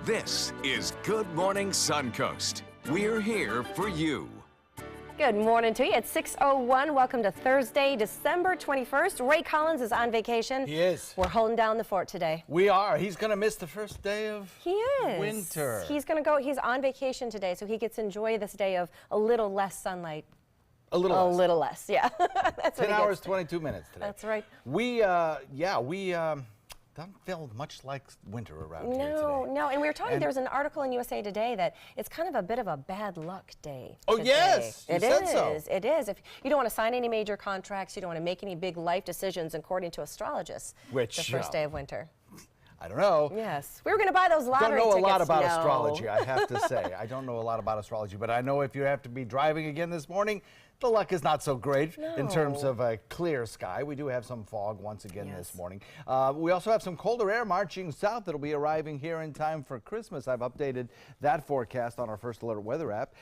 This is Good Morning Suncoast. We're here for you. Good morning to you. It's 6:01. Welcome to Thursday, December 21st. Ray Collins is on vacation. He is. We're holding down the fort today. We are. He's going to miss the first day of winter. He's going to go. He's on vacation today, so he gets to enjoy this day of a little less sunlight. A little less. Yeah. That's 10 hours, 22 minutes today. That's right. We don't feel much like winter around here today. No, and we were talking, there was an article in USA Today that it's kind of a bit of a bad luck day Oh, today. yes, you said so. It is. If you don't want to sign any major contracts, you don't want to make any big life decisions, according to astrologists, the first day of winter. I don't know. Yes. We were going to buy those lottery tickets. Don't know a lot about astrology, I have to say. I don't know a lot about astrology, but I know if you have to be driving again this morning, the luck is not so great in terms of a clear sky. We do have some fog once again this morning. We also have some colder air marching south that'll be arriving here in time for Christmas. I've updated that forecast on our First Alert weather app.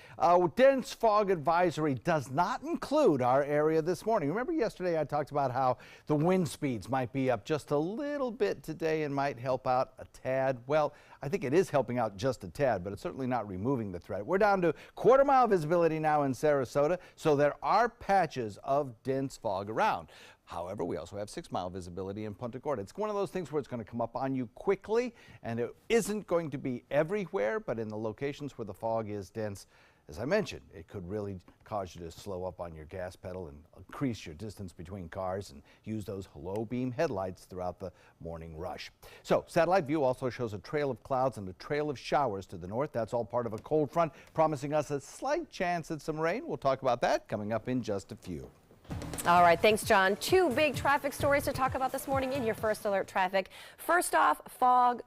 Dense fog advisory does not include our area this morning. Remember yesterday I talked about how the wind speeds might be up just a little bit today and might help out a tad? Well, I think it is helping out just a tad, but it's certainly not removing the threat. We're down to quarter-mile visibility now in Sarasota, so there are patches of dense fog around. However, we also have 6-mile visibility in Punta Gorda. It's one of those things where it's going to come up on you quickly, and it isn't going to be everywhere, but in the locations where the fog is dense, as I mentioned, it could really cause you to slow up on your gas pedal and increase your distance between cars and use those low beam headlights throughout the morning rush. So satellite view also shows a trail of clouds and a trail of showers to the north. That's all part of a cold front, promising us a slight chance at some rain. We'll talk about that coming up in just a few. All right, thanks, John. Two big traffic stories to talk about this morning in your First Alert traffic. First off, fog.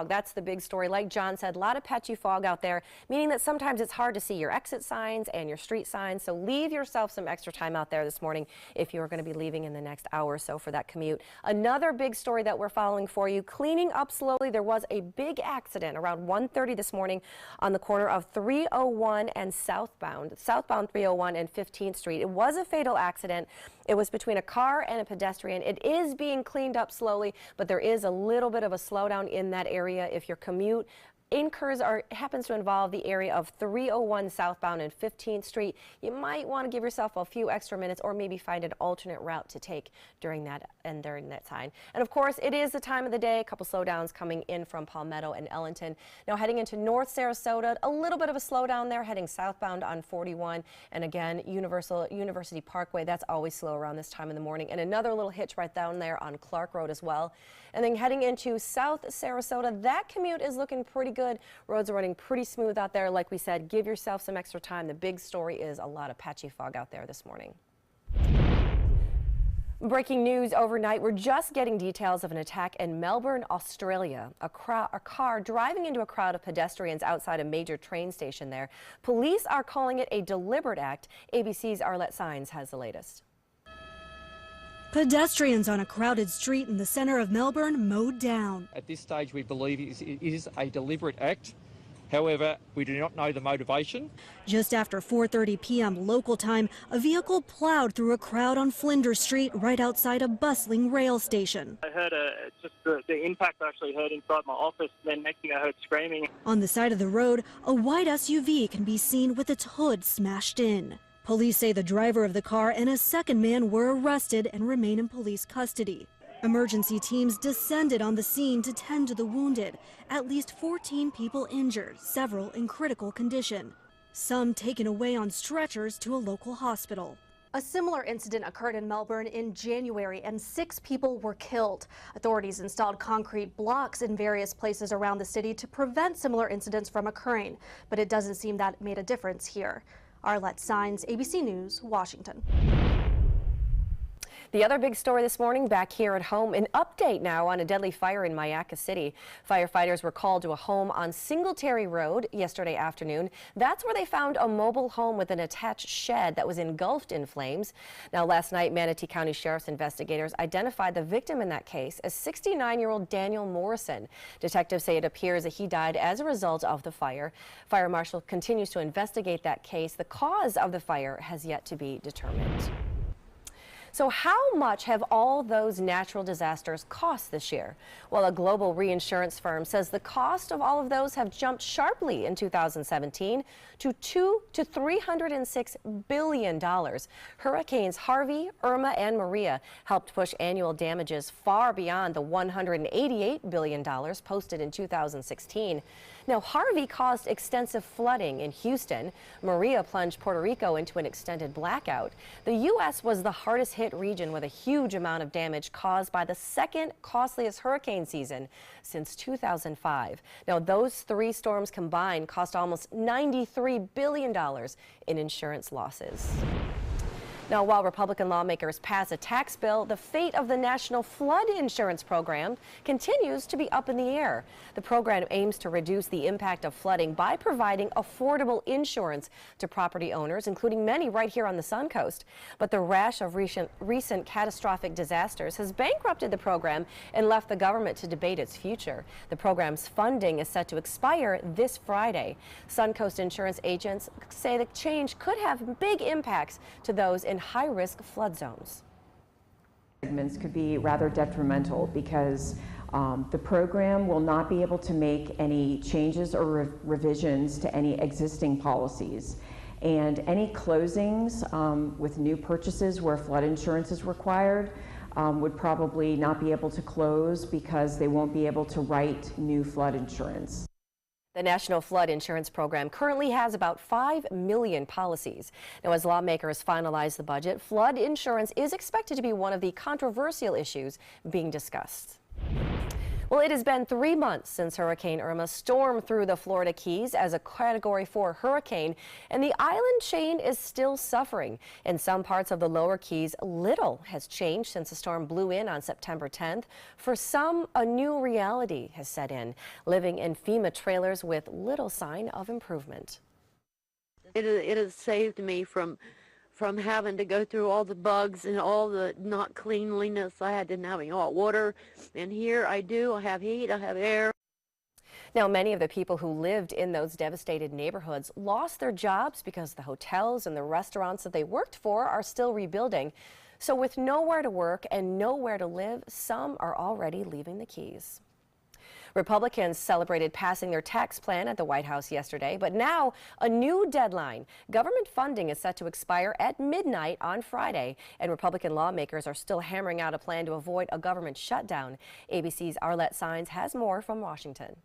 That's the big story. Like John said, a lot of patchy fog out there, meaning that sometimes it's hard to see your exit signs and your street signs. So leave yourself some extra time out there this morning if you're going to be leaving in the next hour or so for that commute. Another big story that we're following for you, cleaning up slowly. There was a big accident around 1:30 this morning on the corner of 301 and southbound 301 and 15th Street. It was a fatal accident. It was between a car and a pedestrian. It is being cleaned up slowly, but there is a little bit of a slowdown in that area if your commute happens to involve the area of 301 southbound and 15th Street. You might want to give yourself a few extra minutes or maybe find an alternate route to take during that time. And of course, it is the time of the day. A couple slowdowns coming in from Palmetto and Ellington. Now heading into North Sarasota, a little bit of a slowdown there heading southbound on 41. And again, University Parkway, that's always slow around this time in the morning. And another little hitch right down there on Clark Road as well. And then heading into South Sarasota, that commute is looking pretty good. Roads are running pretty smooth out there. Like we said, give yourself some extra time. The big story is a lot of patchy fog out there this morning. Breaking news overnight, we're just getting details of an attack in Melbourne, Australia. A car driving into a crowd of pedestrians outside a major train station there. Police are calling it a deliberate act. ABC's Arlette Saenz has the latest. Pedestrians on a crowded street in the center of Melbourne mowed down. At this stage, we believe it is a deliberate act. However, we do not know the motivation. Just after 4:30 p.m. local time, a vehicle plowed through a crowd on Flinders Street right outside a bustling rail station. I heard just the impact I actually heard inside my office. Then next thing I heard screaming. On the side of the road, a white SUV can be seen with its hood smashed in. Police say the driver of the car and a second man were arrested and remain in police custody. Emergency teams descended on the scene to tend to the wounded. At least 14 people injured, several in critical condition. Some taken away on stretchers to a local hospital. A similar incident occurred in Melbourne in January and 6 people were killed. Authorities installed concrete blocks in various places around the city to prevent similar incidents from occurring, but it doesn't seem that made a difference here. Arlette Saenz, ABC News, Washington. The other big story this morning back here at home, an update now on a deadly fire in Myakka City. Firefighters were called to a home on Singletary Road yesterday afternoon. That's where they found a mobile home with an attached shed that was engulfed in flames. Now last night, Manatee County Sheriff's investigators identified the victim in that case as 69-year-old Daniel Morrison. Detectives say it appears that he died as a result of the fire. Fire Marshal continues to investigate that case. The cause of the fire has yet to be determined. So how much have all those natural disasters cost this year? Well, a global reinsurance firm says the cost of all of those have jumped sharply in 2017 to $200 to $306 billion. Hurricanes Harvey, Irma, and Maria helped push annual damages far beyond the $188 billion posted in 2016. Now, Harvey caused extensive flooding in Houston. Maria plunged Puerto Rico into an extended blackout. The U.S. was the hardest hit region with a huge amount of damage caused by the second costliest hurricane season since 2005. Now, those three storms combined cost almost $93 billion in insurance losses. Now, while Republican lawmakers pass a tax bill, the fate of the National Flood Insurance Program continues to be up in the air. The program aims to reduce the impact of flooding by providing affordable insurance to property owners, including many right here on the Suncoast. But the rash of recent catastrophic disasters has bankrupted the program and left the government to debate its future. The program's funding is set to expire this Friday. Suncoast insurance agents say the change could have big impacts to those in high-risk flood zones. Segments could be rather detrimental because the program will not be able to make any changes or revisions to any existing policies. And any closings with new purchases where flood insurance is required would probably not be able to close because they won't be able to write new flood insurance. The National Flood Insurance Program currently has about 5 million policies. Now, as lawmakers finalize the budget, flood insurance is expected to be one of the controversial issues being discussed. Well, it has been 3 months since Hurricane Irma stormed through the Florida Keys as a Category 4 hurricane, and the island chain is still suffering. In some parts of the lower Keys, little has changed since the storm blew in on September 10th. For some, a new reality has set in, living in FEMA trailers with little sign of improvement. It has saved me from having to go through all the bugs and all the not cleanliness. I had to having hot water, and here I have heat, I have air. Now, many of the people who lived in those devastated neighborhoods lost their jobs because the hotels and the restaurants that they worked for are still rebuilding. So with nowhere to work and nowhere to live, some are already leaving the Keys. Republicans celebrated passing their tax plan at the White House yesterday, but now a new deadline. Government funding is set to expire at midnight on Friday, and Republican lawmakers are still hammering out a plan to avoid a government shutdown. ABC's Arlette Saenz has more from Washington.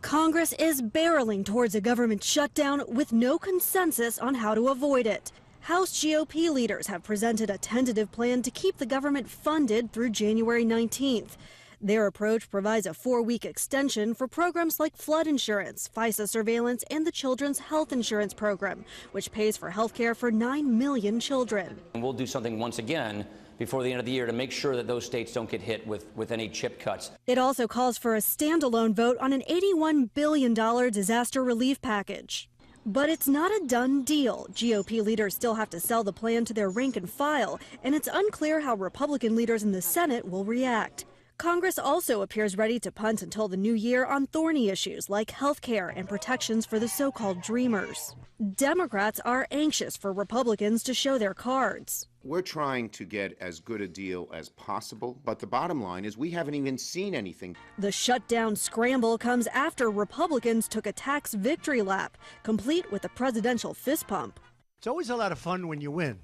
Congress is barreling towards a government shutdown with no consensus on how to avoid it. House GOP leaders have presented a tentative plan to keep the government funded through January 19th. Their approach provides a 4-week extension for programs like flood insurance, FISA surveillance, and the Children's Health Insurance Program, which pays for health care for 9 million children. And we'll do something once again before the end of the year to make sure that those states don't get hit with any chip cuts. It also calls for a standalone vote on an $81 billion disaster relief package. But it's not a done deal. GOP leaders still have to sell the plan to their rank and file, and it's unclear how Republican leaders in the Senate will react. Congress also appears ready to punt until the new year on thorny issues like health care and protections for the so-called dreamers. Democrats are anxious for Republicans to show their cards. We're trying to get as good a deal as possible, but the bottom line is we haven't even seen anything. The shutdown scramble comes after Republicans took a tax victory lap, complete with a presidential fist pump. It's always a lot of fun when you win.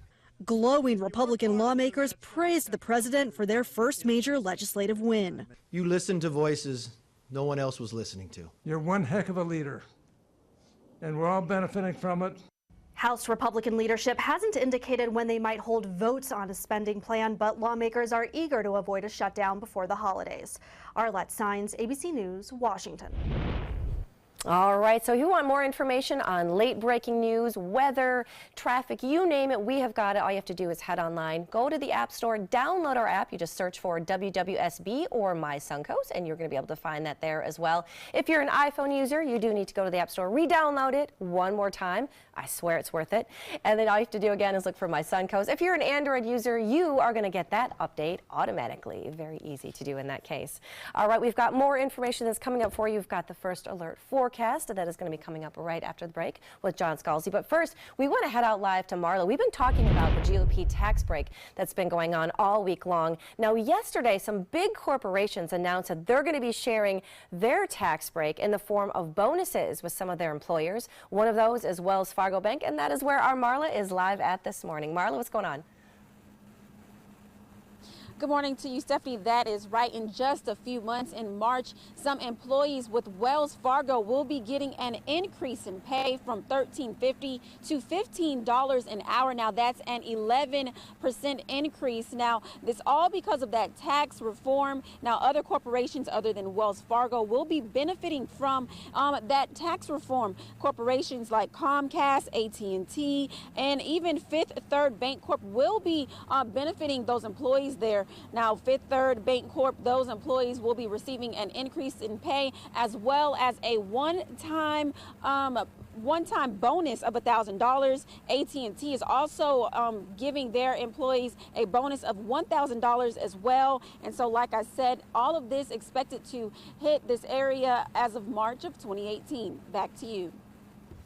Glowing Republican lawmakers praised the president for their first major legislative win. You listened to voices no one else was listening to. You're one heck of a leader, and we're all benefiting from it. House Republican leadership hasn't indicated when they might hold votes on a spending plan, but lawmakers are eager to avoid a shutdown before the holidays. Arlette Saenz, ABC News, Washington. All right, so if you want more information on late breaking news, weather, traffic, you name it, we have got it. All you have to do is head online, go to the App Store, download our app. You just search for WWSB or My Suncoast, and you're going to be able to find that there as well. If you're an iPhone user, you do need to go to the App Store, re-download it one more time. I swear it's worth it. And then all you have to do again is look for My Suncoast. If you're an Android user, you are going to get that update automatically. Very easy to do in that case. All right, we've got more information that's coming up for you. We've got the first alert forecast. forecast that is going to be coming up right after the break with John Scalzi. But first, we want to head out live to Marla. We've been talking about the GOP tax break that's been going on all week long. Now, yesterday, some big corporations announced that they're going to be sharing their tax break in the form of bonuses with some of their employers. One of those is Wells Fargo Bank, and that is where our Marla is live at this morning. Marla, what's going on? Good morning to you, Stephanie. That is right. In just a few months in March, some employees with Wells Fargo will be getting an increase in pay from $13.50 to $15 an hour. Now, that's an 11% increase. Now, this all because of that tax reform. Now, other corporations other than Wells Fargo will be benefiting from that tax reform. Corporations like Comcast, AT&T, and even Fifth Third Bank Corp will be benefiting those employees there. Now, Fifth Third Bank Corp, those employees will be receiving an increase in pay as well as a one-time bonus of $1,000. AT&T is also giving their employees a bonus of $1,000 as well. And so, like I said, all of this expected to hit this area as of March of 2018. Back to you.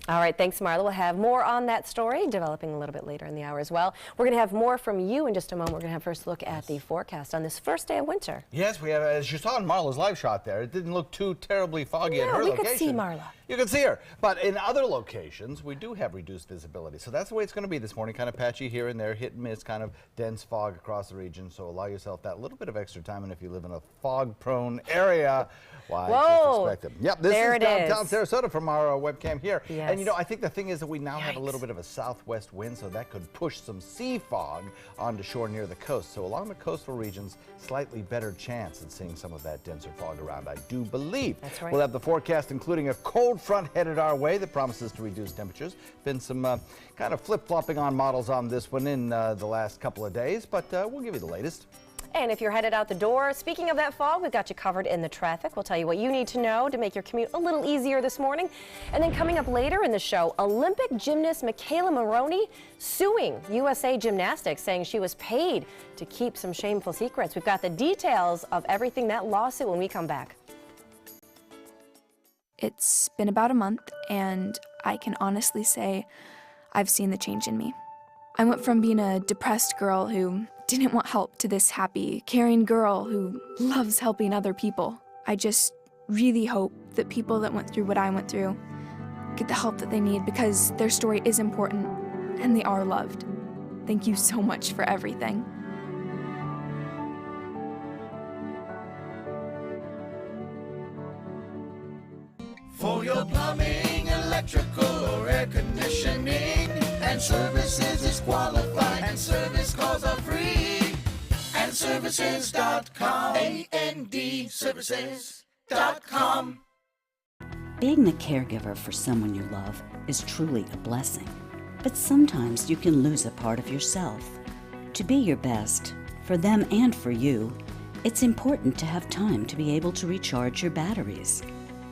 All right, thanks, Marla. We'll have more on that story developing a little bit later in the hour as well. We're going to have more from you in just a moment. We're going to have first look at the forecast on this first day of winter. Yes, we have, as you saw in Marla's live shot there, it didn't look too terribly foggy at her location. We could see Marla. You can see her. But in other locations, we do have reduced visibility. So that's the way it's going to be this morning, kind of patchy here and there, hit and miss, kind of dense fog across the region. So allow yourself that little bit of extra time. And if you live in a fog-prone area, why, just expect it. Yep, this is downtown Sarasota from our webcam here. Yes. And, you know, I think the thing is that we now have a little bit of a southwest wind, so that could push some sea fog onto shore near the coast. So along the coastal regions, slightly better chance at seeing some of that denser fog around, I do believe. That's right. We'll have the forecast including a cold front headed our way that promises to reduce temperatures. Been some kind of flip-flopping on models on this one in the last couple of days, but we'll give you the latest. And if you're headed out the door, speaking of that fog, we've got you covered in the traffic. We'll tell you what you need to know to make your commute a little easier this morning. And then coming up later in the show, Olympic gymnast Michaela Maroney suing USA Gymnastics, saying she was paid to keep some shameful secrets. We've got the details of everything that lawsuit when we come back. It's been about a month, and I can honestly say I've seen the change in me. I went from being a depressed girl who didn't want help to this happy, caring girl who loves helping other people. I just really hope that people that went through what I went through get the help that they need, because their story is important and they are loved. Thank you so much for everything. For your plumbing, electrical, or air conditioning, and services is qualified, and service calls are free. And services.com, A-N-D, services.com. Being the caregiver for someone you love is truly a blessing. But sometimes you can lose a part of yourself. To be your best, for them and for you, it's important to have time to be able to recharge your batteries.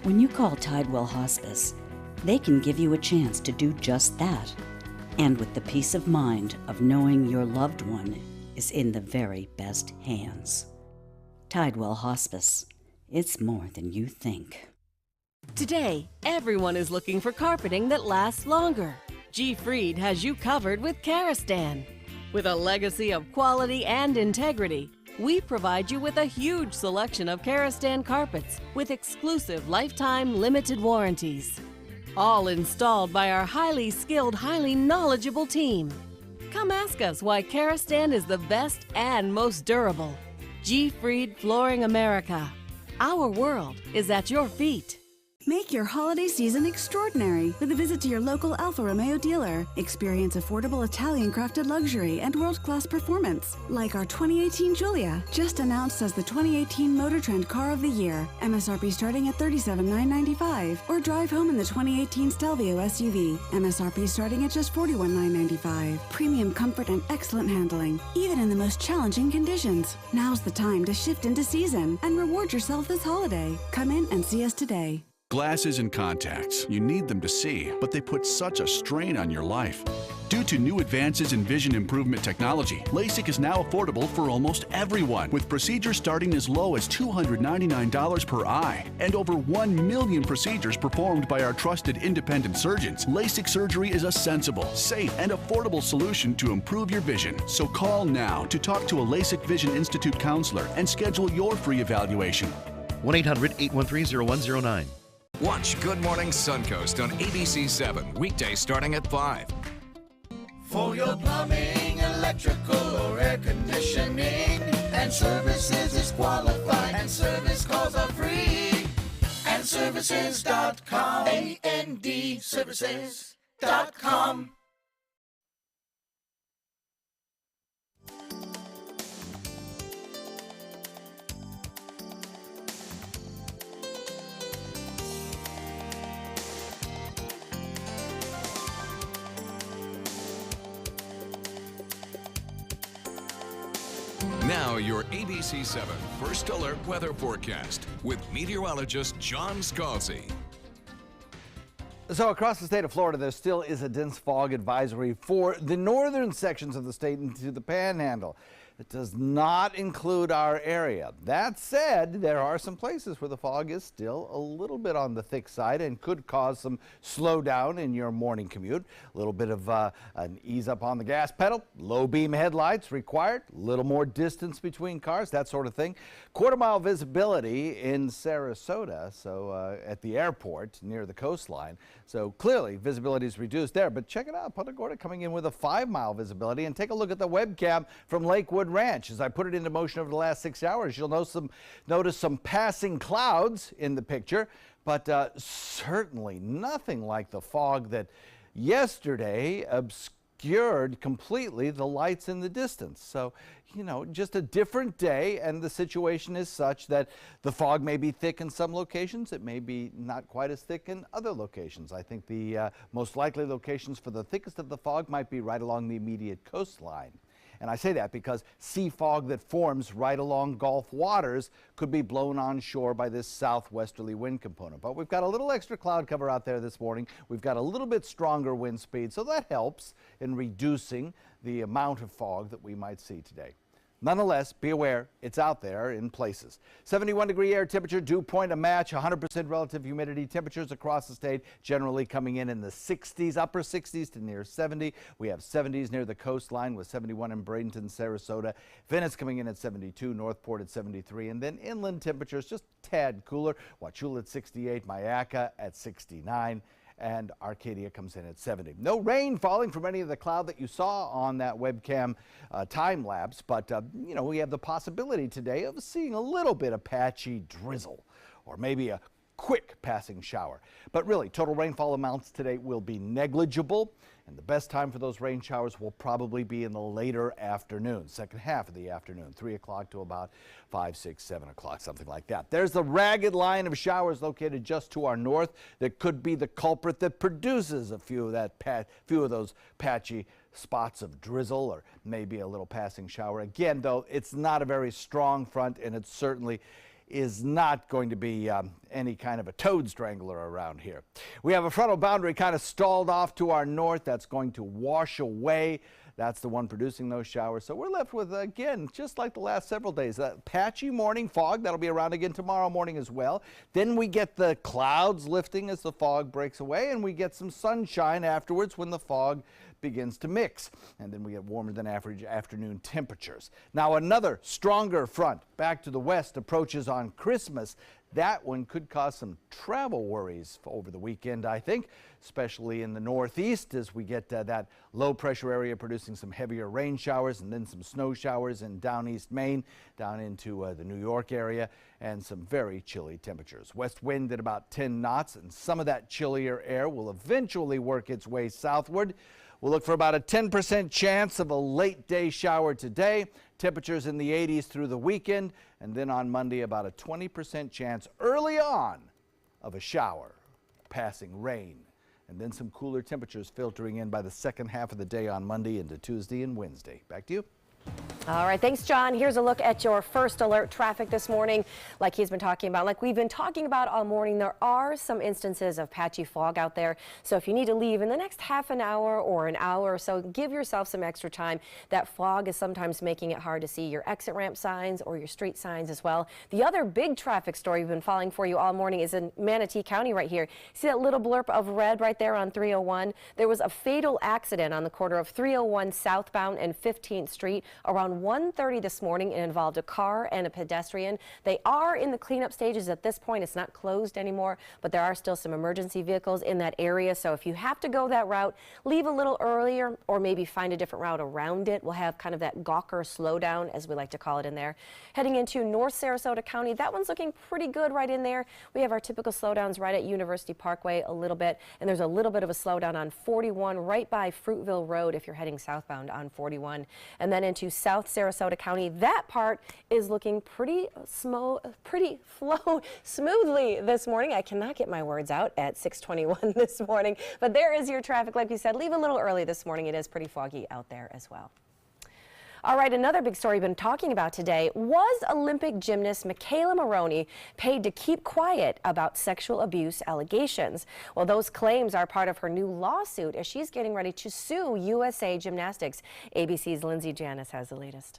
When you call Tidewell Hospice, they can give you a chance to do just that, and with the peace of mind of knowing your loved one is in the very best hands. Tidewell Hospice. It's more than you think. Today, everyone is looking for carpeting that lasts longer. G. Fried has you covered with Karastan. With a legacy of quality and integrity, we provide you with a huge selection of Karastan carpets with exclusive lifetime limited warranties. All installed by our highly skilled, highly knowledgeable team. Come ask us why Karastan is the best and most durable. G. Fried Flooring America. Our world is at your feet. Make your holiday season extraordinary with a visit to your local Alfa Romeo dealer. Experience affordable Italian-crafted luxury and world-class performance, like our 2018 Giulia, just announced as the 2018 Motor Trend Car of the Year. MSRP starting at $37,995. Or drive home in the 2018 Stelvio SUV. MSRP starting at just $41,995. Premium comfort and excellent handling, even in the most challenging conditions. Now's the time to shift into season and reward yourself this holiday. Come in and see us today. Glasses and contacts. You need them to see, but they put such a strain on your life. Due to new advances in vision improvement technology, LASIK is now affordable for almost everyone, with procedures starting as low as $299 per eye. And over 1 million procedures performed by our trusted independent surgeons. LASIK surgery is a sensible, safe, and affordable solution to improve your vision. So call now to talk to a LASIK Vision Institute counselor and schedule your free evaluation. 1-800-813-0109. Watch Good Morning Suncoast on ABC 7, weekdays starting at 5. For your plumbing, electrical, or air conditioning, and services is qualified, and service calls are free. And services.com, A-N-D, services.com. Now your ABC 7 First Alert weather forecast with meteorologist John Scalzi. So across the state of Florida, there still is a dense fog advisory for the northern sections of the state into the Panhandle. It does not include our area. That said, there are some places where the fog is still a little bit on the thick side and could cause some slowdown in your morning commute. A little bit of an ease up on the gas pedal, low beam headlights required, a little more distance between cars, that sort of thing. Quarter-mile visibility in Sarasota, so at the airport near the coastline. So clearly visibility is reduced there, but check it out. Punta Gorda coming in with a 5-mile visibility, and take a look at the webcam from Lakewood Ranch. As I put it into motion over the last 6 hours, you'll notice some passing clouds in the picture, but certainly nothing like the fog that yesterday obscured completely the lights in the distance. So, you know, just a different day, and the situation is such that the fog may be thick in some locations. It may be not quite as thick in other locations. I think the most likely locations for the thickest of the fog might be right along the immediate coastline. And I say that because sea fog that forms right along Gulf waters could be blown on shore by this southwesterly wind component. But we've got a little extra cloud cover out there this morning. We've got a little bit stronger wind speed, so that helps in reducing the amount of fog that we might see today. Nonetheless, be aware, it's out there in places. 71-degree air temperature, dew point a match, 100% relative humidity. Temperatures across the state generally coming in the 60s, upper 60s to near 70. We have 70s near the coastline with 71 in Bradenton, Sarasota. Venice coming in at 72, Northport at 73, and then inland temperatures just a tad cooler. Wauchula at 68, Mayaca at 69. And Arcadia comes in at 70. No rain falling from any of the cloud that you saw on that webcam time lapse, but you know, we have the possibility today of seeing a little bit of patchy drizzle or maybe a quick passing shower. But really, total rainfall amounts today will be negligible, and the best time for those rain showers will probably be in the later afternoon, second half of the afternoon, 3 o'clock to about 5, 6, 7 o'clock, something like that. There's the ragged line of showers located just to our north that could be the culprit that produces a few of those patchy spots of drizzle or maybe a little passing shower. Again, though, it's not a very strong front, and it certainly is not going to be any kind of a toad strangler around here. We have a frontal boundary kind of stalled off to our north that's going to wash away. That's the one producing those showers. So we're left with, again, just like the last several days, that patchy morning fog. That'll be around again tomorrow morning as well. Then we get the clouds lifting as the fog breaks away, and we get some sunshine afterwards when the fog begins to mix. And then we get warmer than average afternoon temperatures. Now another stronger front back to the west approaches on Christmas. That one could cause some travel worries over the weekend, I think, especially in the northeast as we get that low pressure area producing some heavier rain showers and then some snow showers in down east Maine, down into the New York area, and some very chilly temperatures. West wind at about 10 knots, and some of that chillier air will eventually work its way southward. We'll look for about a 10% chance of a late day shower today. Temperatures in the 80s through the weekend, and then on Monday about a 20% chance early on of a shower, passing rain, and then some cooler temperatures filtering in by the second half of the day on Monday into Tuesday and Wednesday. Back to you. All right, thanks, John. Here's a look at your first alert traffic this morning. Like he's been talking about, like we've been talking about all morning, there are some instances of patchy fog out there. So if you need to leave in the next half an hour or an hour or so, give yourself some extra time. That fog is sometimes making it hard to see your exit ramp signs or your street signs as well. The other big traffic story we've been following for you all morning is in Manatee County right here. See that little blurb of red right there on 301? There was a fatal accident on the corner of 301 southbound and 15th Street around 1:30 this morning. It involved a car and a pedestrian. They are in the cleanup stages at this point. It's not closed anymore, but there are still some emergency vehicles in that area. So if you have to go that route, leave a little earlier or maybe find a different route around it. We'll have kind of that Gawker slowdown, as we like to call it, in there. Heading into North Sarasota County, that one's looking pretty good right in there. We have our typical slowdowns right at University Parkway a little bit, and there's a little bit of a slowdown on 41 right by Fruitville Road if you're heading southbound on 41. And then into South Sarasota County, that part is looking pretty smoothly this morning. I cannot get my words out at 6:21 this morning, but there is your traffic. Like we said, leave a little early this morning. It is pretty foggy out there as well. All right, another big story we've been talking about today was Olympic gymnast Michaela Maroney paid to keep quiet about sexual abuse allegations. Well, those claims are part of her new lawsuit as she's getting ready to sue USA Gymnastics. ABC's Lindsay Janis has the latest.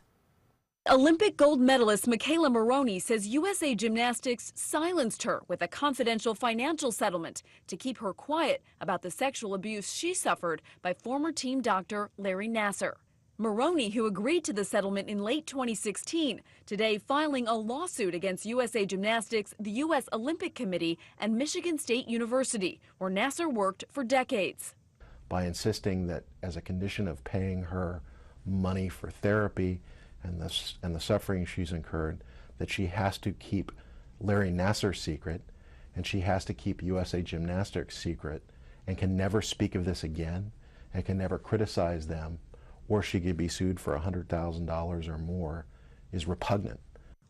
Olympic gold medalist Michaela Maroney says USA Gymnastics silenced her with a confidential financial settlement to keep her quiet about the sexual abuse she suffered by former team doctor Larry Nassar. Maroney, who agreed to the settlement in late 2016, today filing a lawsuit against USA Gymnastics, the U.S. Olympic Committee, and Michigan State University, where Nassar worked for decades. By insisting that as a condition of paying her money for therapy and the suffering she's incurred, that she has to keep Larry Nassar secret, and she has to keep USA Gymnastics secret, and can never speak of this again, and can never criticize them, or she could be sued for $100,000 or more, is repugnant.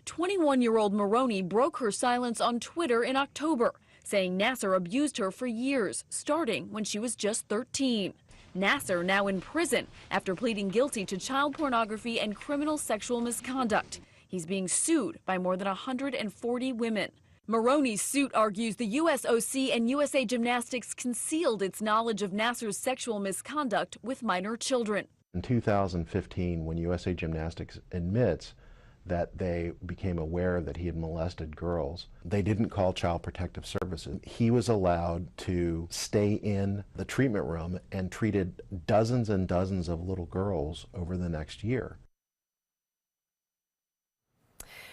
21-year-old Maroney broke her silence on Twitter in October, saying Nassar abused her for years, starting when she was just 13. Nassar now in prison after pleading guilty to child pornography and criminal sexual misconduct. He's being sued by more than 140 women. Maroney's suit argues the USOC and USA Gymnastics concealed its knowledge of Nassar's sexual misconduct with minor children. In 2015, when USA Gymnastics admits that they became aware that he had molested girls, they didn't call Child Protective Services. He was allowed to stay in the treatment room and treated dozens and dozens of little girls over the next year.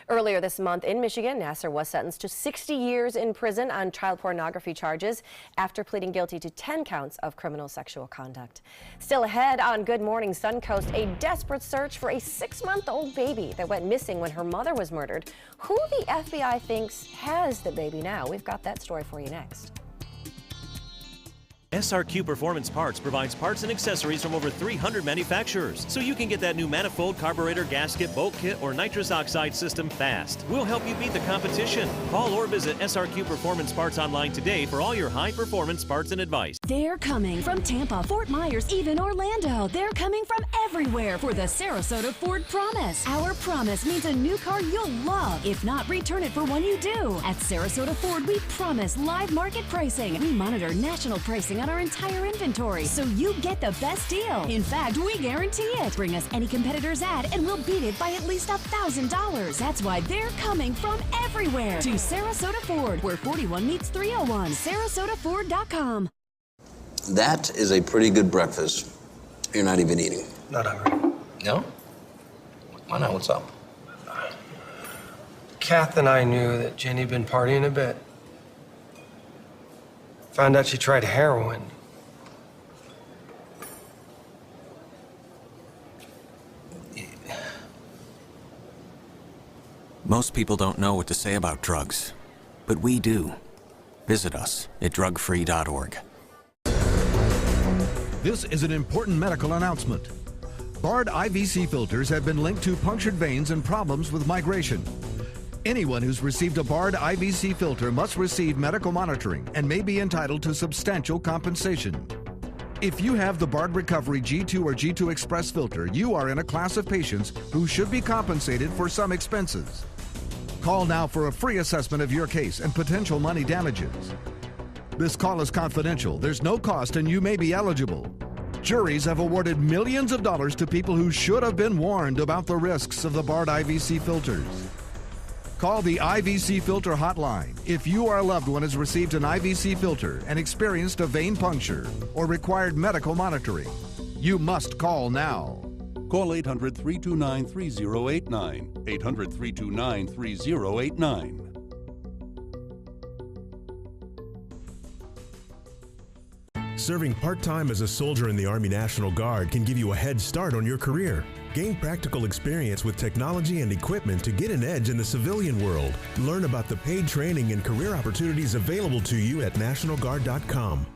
Earlier this month in Michigan, Nassar was sentenced to 60 years in prison on child pornography charges after pleading guilty to 10 counts of criminal sexual conduct. Still ahead on Good Morning Suncoast, a desperate search for a 6-month-old baby that went missing when her mother was murdered. Who the FBI thinks has the baby now? We've got that story for you next. SRQ Performance Parts provides parts and accessories from over 300 manufacturers, so you can get that new manifold, carburetor, gasket, bolt kit, or nitrous oxide system fast. We'll help you beat the competition. Call or visit SRQ Performance Parts online today for all your high-performance parts and advice. They're coming from Tampa, Fort Myers, even Orlando. They're coming from everywhere for the Sarasota Ford Promise. Our promise means a new car you'll love. If not, return it for one you do. At Sarasota Ford, we promise live market pricing. We monitor national pricing on our entire inventory, so you get the best deal. In fact, we guarantee it. Bring us any competitor's ad and we'll beat it by at least $1,000. That's why they're coming from everywhere to Sarasota Ford, where 41 meets 301. SarasotaFord.com. That is a pretty good breakfast. You're not even eating. Not hungry. No? Why not? What's up? Kath and I knew that Jenny had been partying a bit. Found out she tried heroin. Most people don't know what to say about drugs, but we do. Visit us at drugfree.org. This is an important medical announcement. Bard IVC filters have been linked to punctured veins and problems with migration. Anyone who's received a Bard IVC filter must receive medical monitoring and may be entitled to substantial compensation. If you have the Bard Recovery G2 or G2 Express filter, you are in a class of patients who should be compensated for some expenses. Call now for a free assessment of your case and potential money damages. This call is confidential. There's no cost and you may be eligible. Juries have awarded millions of dollars to people who should have been warned about the risks of the Bard IVC filters. Call the IVC Filter Hotline if you or a loved one has received an IVC filter and experienced a vein puncture or required medical monitoring. You must call now. Call 800-329-3089. 800-329-3089. Serving part-time as a soldier in the Army National Guard can give you a head start on your career. Gain practical experience with technology and equipment to get an edge in the civilian world. Learn about the paid training and career opportunities available to you at nationalguard.com.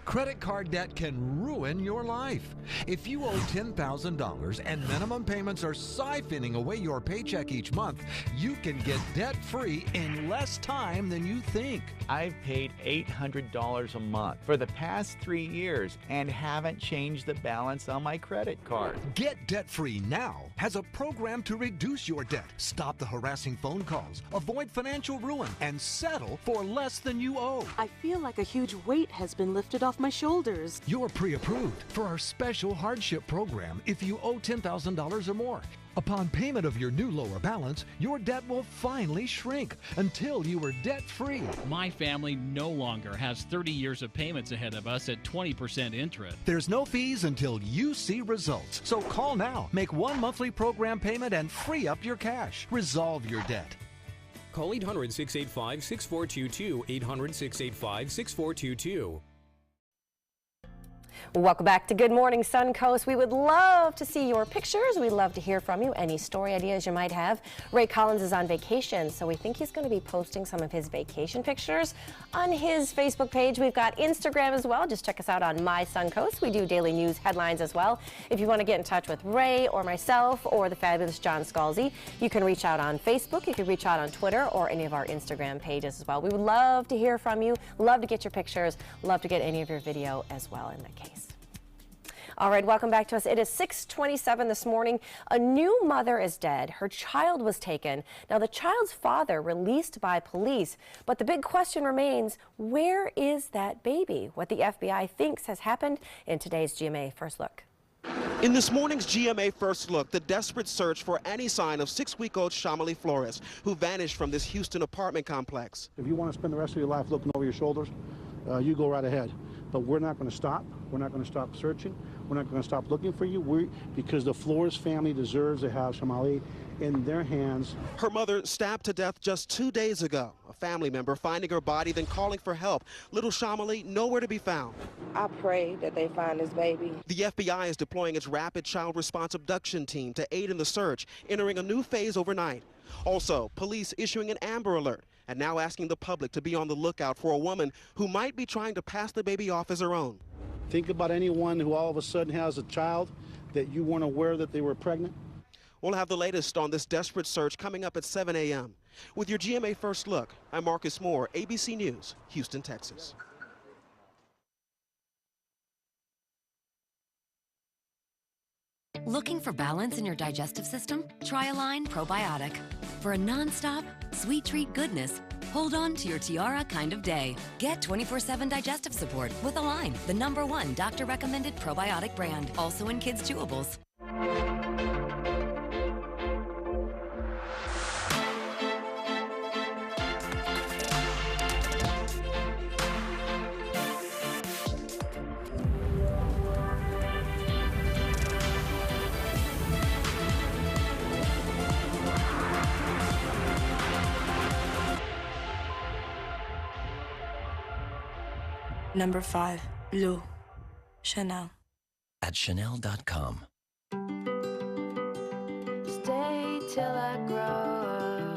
Credit card debt can ruin your life. If you owe $10,000 and minimum payments are siphoning away your paycheck each month, you can get debt-free in less time than you think. I've paid $800 a month for the past 3 years and haven't changed the balance on my credit card. Get debt-free now has a program to reduce your debt, stop the harassing phone calls, avoid financial ruin, and settle for less than you owe. I feel like a huge weight has been lifted off my shoulders. You're pre-approved for our special hardship program if you owe $10,000 or more. Upon payment of your new lower balance, your debt will finally shrink until you are debt-free. My family no longer has 30 years of payments ahead of us at 20% interest. There's no fees until you see results. So call now, make one monthly program payment, and free up your cash. Resolve your debt. Call 800-685-6422, 800-685-6422. Welcome back to Good Morning Suncoast. We would love to see your pictures. We'd love to hear from you. Any story ideas you might have. Ray Collins is on vacation, so we think he's going to be posting some of his vacation pictures on his Facebook page. We've got Instagram as well. Just check us out on My Suncoast. We do daily news headlines as well. If you want to get in touch with Ray or myself or the fabulous John Scalzi, you can reach out on Facebook. You can reach out on Twitter or any of our Instagram pages as well. We would love to hear from you. Love to get your pictures. Love to get any of your video as well in that case. All right, welcome back to us. It is 6:27 this morning. A new mother is dead. Her child was taken. Now, the child's father released by police, but the big question remains, where is that baby? What the FBI thinks has happened in today's GMA First Look. In this morning's GMA First Look, the desperate search for any sign of 6-week-old Shamali Flores, who vanished from this Houston apartment complex. If you want to spend the rest of your life looking over your shoulders, you go right ahead. But we're not going to stop. We're not going to stop searching. We're not going to stop looking for you. Because the Flores family deserves to have Shamali in their hands. Her mother stabbed to death just 2 days ago. A family member finding her body, then calling for help. Little Shamali nowhere to be found. I pray that they find this baby. The FBI is deploying its rapid child response abduction team to aid in the search, entering a new phase overnight. Also, police issuing an Amber Alert and now asking the public to be on the lookout for a woman who might be trying to pass the baby off as her own. Think about anyone who all of a sudden has a child that you weren't aware that they were pregnant. We'll have the latest on this desperate search coming up at 7 a.m. With your GMA First Look, I'm Marcus Moore, ABC News, Houston, Texas. Looking for balance in your digestive system? Try Align Probiotic. For a non-stop, sweet treat goodness, hold on to your Tiara kind of day. Get 24/7 digestive support with Align, the #1 doctor-recommended probiotic brand, also in kids' chewables. Number 5, Blue, Chanel. At Chanel.com. Stay till I grow up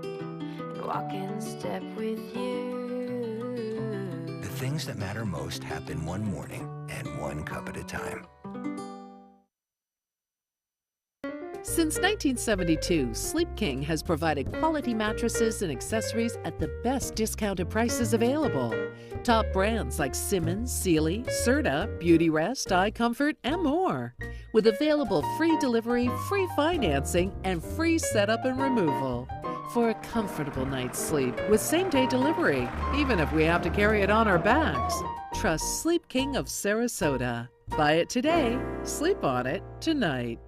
and walk in step with you. The things that matter most happen one morning and one cup at a time. Since 1972, Sleep King has provided quality mattresses and accessories at the best discounted prices available. Top brands like Simmons, Sealy, Serta, Beautyrest, iComfort, and more. With available free delivery, free financing, and free setup and removal. For a comfortable night's sleep with same-day delivery, even if we have to carry it on our backs. Trust Sleep King of Sarasota. Buy it today, sleep on it tonight.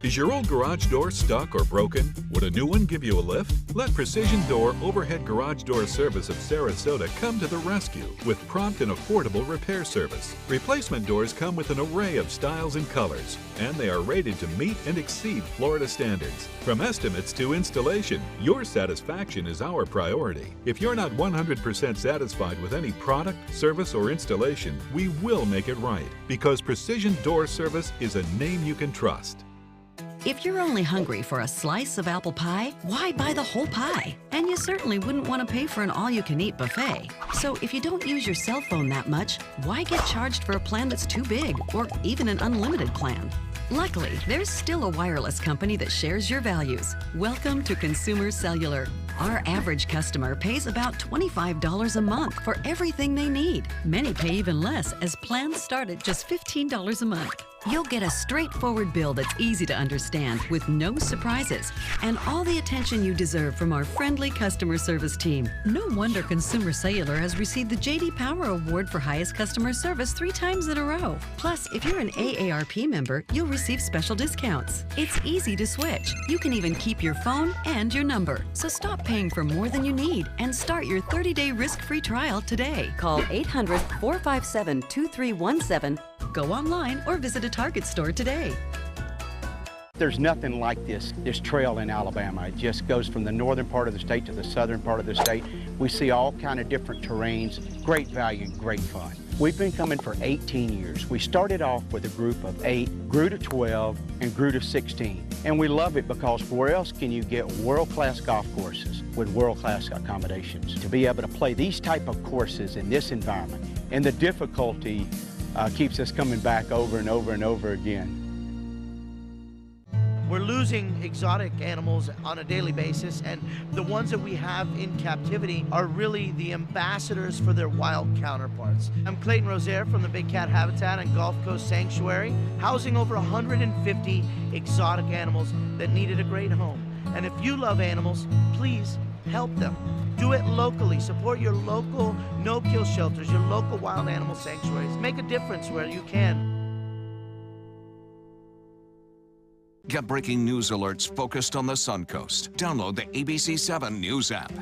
Is your old garage door stuck or broken? Would a new one give you a lift? Let Precision Door Overhead Garage Door Service of Sarasota come to the rescue with prompt and affordable repair service. Replacement doors come with an array of styles and colors, and they are rated to meet and exceed Florida standards. From estimates to installation, your satisfaction is our priority. If you're not 100% satisfied with any product, service, or installation, we will make it right, because Precision Door Service is a name you can trust. If you're only hungry for a slice of apple pie, why buy the whole pie? And you certainly wouldn't want to pay for an all-you-can-eat buffet. So if you don't use your cell phone that much, why get charged for a plan that's too big, or even an unlimited plan? Luckily, there's still a wireless company that shares your values. Welcome to Consumer Cellular. Our average customer pays about $25 a month for everything they need. Many pay even less, as plans start at just $15 a month. You'll get a straightforward bill that's easy to understand with no surprises and all the attention you deserve from our friendly customer service team. No wonder Consumer Cellular has received the J.D. Power Award for highest customer service 3 times in a row. Plus, if you're an AARP member, you'll receive special discounts. It's easy to switch. You can even keep your phone and your number. So stop paying for more than you need and start your 30-day risk-free trial today. Call 800-457-2317. Go online or visit a Target store today. There's nothing like this trail in Alabama. It just goes from the northern part of the state to the southern part of the state. We see all kind of different terrains, great value and great fun. We've been coming for 18 years. We started off with a group of 8, grew to 12, and grew to 16. And we love it because where else can you get world-class golf courses with world-class accommodations? To be able to play these type of courses in this environment, and the difficulty keeps us coming back over and over and over again. We're losing exotic animals on a daily basis, and the ones that we have in captivity are really the ambassadors for their wild counterparts. I'm Clayton Rozier from the Big Cat Habitat and Gulf Coast Sanctuary, housing over 150 exotic animals that needed a great home. And if you love animals, please help them. Do it locally. Support your local no-kill shelters, your local wild animal sanctuaries. Make a difference where you can. Get breaking news alerts focused on the Suncoast. Download the ABC7 News app.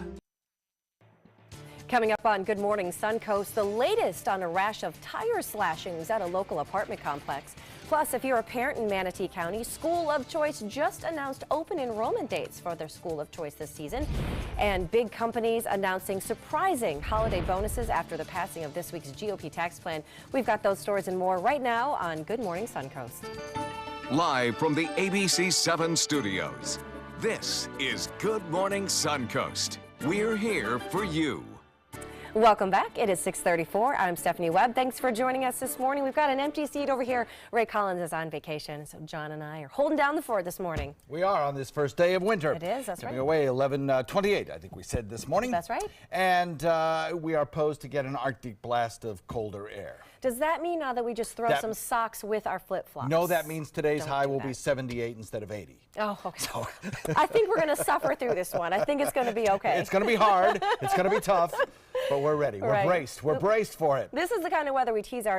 Coming up on Good Morning Suncoast, the latest on a rash of tire slashings at a local apartment complex. Plus, if you're a parent in Manatee County, School of Choice just announced open enrollment dates for their School of Choice this season. And big companies announcing surprising holiday bonuses after the passing of this week's GOP tax plan. We've got those stories and more right now on Good Morning Suncoast. Live from the ABC7 studios, this is Good Morning Suncoast. We're here for you. Welcome back. It is 6:34. I'm Stephanie Webb. Thanks for joining us this morning. We've got an empty seat over here. Ray Collins is on vacation, so John and I are holding down the fort this morning. We are on this first day of winter. It is, that's right. Giving away 11:28, I think we said this morning. That's right. And we are posed to get an Arctic blast of colder air. Does that mean now that we just throw some socks with our flip-flops? No, that means today's high will be 78 instead of 80. Oh, okay. So I think we're going to suffer through this one. I think it's going to be okay. It's going to be hard. It's going to be tough. But we're ready. We're braced. We're braced for it. This is the kind of weather we tease our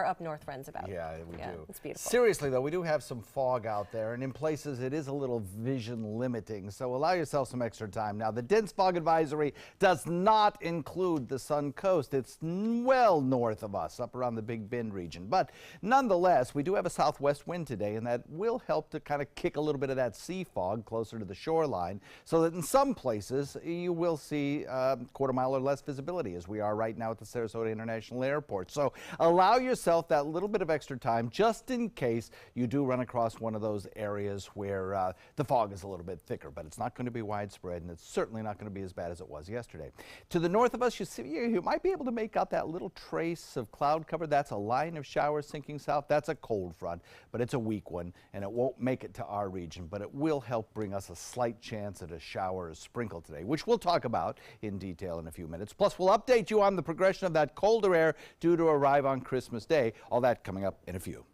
up north friends about. Yeah, we do. It's beautiful. Seriously, though, we do have some fog out there, and in places it is a little vision limiting, so allow yourself some extra time. Now, the dense fog advisory does not include the Suncoast. It's well north of us, up around the Big Bend region. But nonetheless, we do have a southwest wind today, and that will help to kind of kick a little bit of that sea fog closer to the shoreline, so that in some places you will see a quarter mile or less visibility visibility as we are right now at the Sarasota International Airport. So allow yourself that little bit of extra time just in case you do run across one of those areas where the fog is a little bit thicker, but it's not going to be widespread, and it's certainly not going to be as bad as it was yesterday. To the north of us, you might be able to make out that little trace of cloud cover. That's a line of showers sinking south. That's a cold front, but it's a weak one, and it won't make it to our region, but it will help bring us a slight chance at a shower or sprinkle today, which we'll talk about in detail in a few minutes. Plus, we'll update you on the progression of that colder air due to arrive on Christmas Day. All that coming up in a few.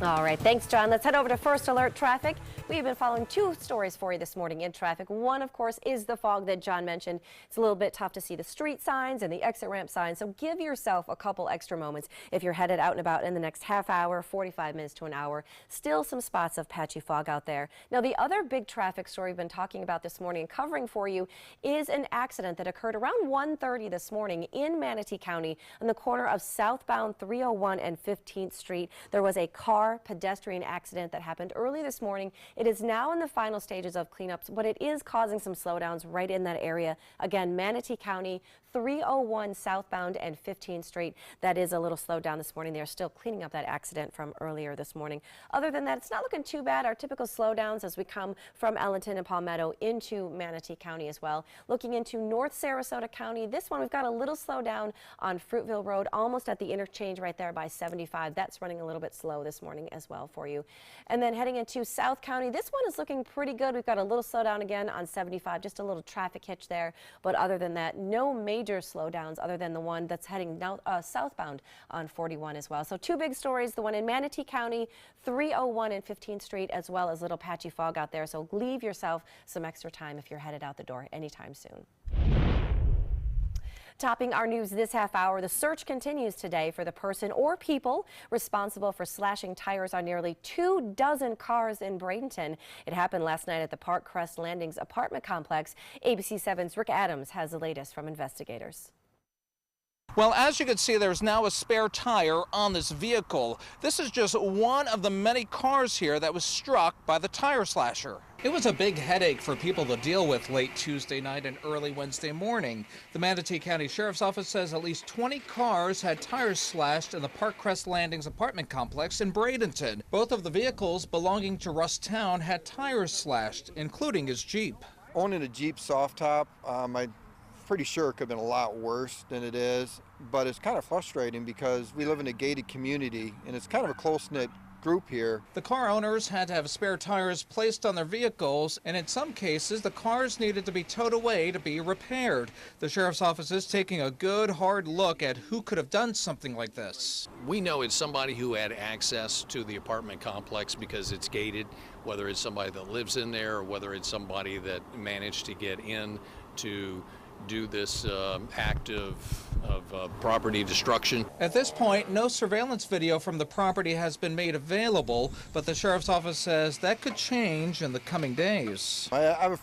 All right, thanks, John. Let's head over to First Alert Traffic. We've been following two stories for you this morning in traffic. One, of course, is the fog that John mentioned. It's a little bit tough to see the street signs and the exit ramp signs, so give yourself a couple extra moments if you're headed out and about in the next half hour, 45 minutes to an hour. Still some spots of patchy fog out there. Now, the other big traffic story we've been talking about this morning and covering for you is an accident that occurred around 1:30 this morning in Manatee County on the corner of southbound 301 and 15th Street. There was a pedestrian accident that happened early this morning. It is now in the final stages of cleanups, but it is causing some slowdowns right in that area. Again, Manatee County, 301 southbound and 15th Street. That is a little slowed down this morning. They're still cleaning up that accident from earlier this morning. Other than that, it's not looking too bad. Our typical slowdowns as we come from Ellenton and Palmetto into Manatee County as well. Looking into North Sarasota County, this one we've got a little slowdown on Fruitville Road, almost at the interchange right there by 75. That's running a little bit slow this morning as well for you. And then heading into South County, this one is looking pretty good. We've got a little slowdown again on 75, just a little traffic hitch there. But other than that, no major slowdowns other than the one that's heading now, southbound on 41 as well. So two big stories, the one in Manatee County, 301 and 15th Street, as well as little patchy fog out there. So leave yourself some extra time if you're headed out the door anytime soon. Topping our news this half hour, the search continues today for the person or people responsible for slashing tires on nearly 24 cars in Bradenton. It happened last night at the Park Crest Landings apartment complex. ABC 7's Rick Adams has the latest from investigators. Well, as you can see, there's now a spare tire on this vehicle. This is just one of the many cars here that was struck by the tire slasher. It was a big headache for people to deal with late Tuesday night and early Wednesday morning. The Manatee County Sheriff's Office says at least 20 cars had tires slashed in the Park Crest Landings apartment complex in Bradenton. Both of the vehicles belonging to Russ Town had tires slashed, including his Jeep. Owning a Jeep soft top, I'm pretty sure it could have been a lot worse than it is, but it's kind of frustrating because we live in a gated community and it's kind of a close-knit group here. The car owners had to have spare tires placed on their vehicles, and in some cases the cars needed to be towed away to be repaired. The Sheriff's Office is taking a good hard look at who could have done something like this. We know it's somebody who had access to the apartment complex because it's gated, whether it's somebody that lives in there or whether it's somebody that managed to get in to do this act of property destruction. At this point, no surveillance video from the property has been made available, but the Sheriff's Office says that could change in the coming days. I have a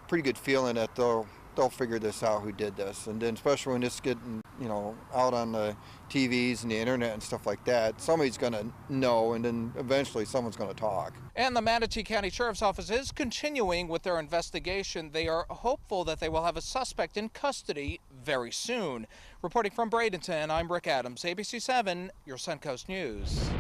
pretty good feeling that they'll figure this out, who did this, and then especially when it's getting, out on the TVs and the internet and stuff like that, somebody's going to know, and then eventually someone's going to talk. And the Manatee County Sheriff's Office is continuing with their investigation. They are hopeful that they will have a suspect in custody very soon. Reporting from Bradenton, I'm Rick Adams, ABC 7, your Suncoast News.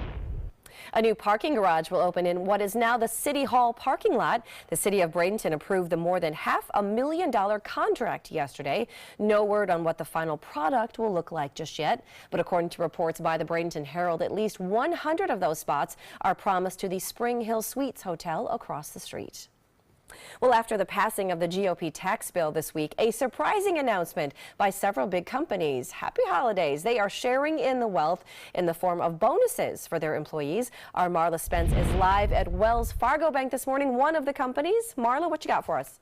A new parking garage will open in what is now the City Hall parking lot. The city of Bradenton approved the more than $500,000 contract yesterday. No word on what the final product will look like just yet. But according to reports by the Bradenton Herald, at least 100 of those spots are promised to the Spring Hill Suites Hotel across the street. Well, after the passing of the GOP tax bill this week, a surprising announcement by several big companies. Happy holidays. They are sharing in the wealth in the form of bonuses for their employees. Our Marla Spence is live at Wells Fargo Bank this morning, one of the companies. Marla, what you got for us?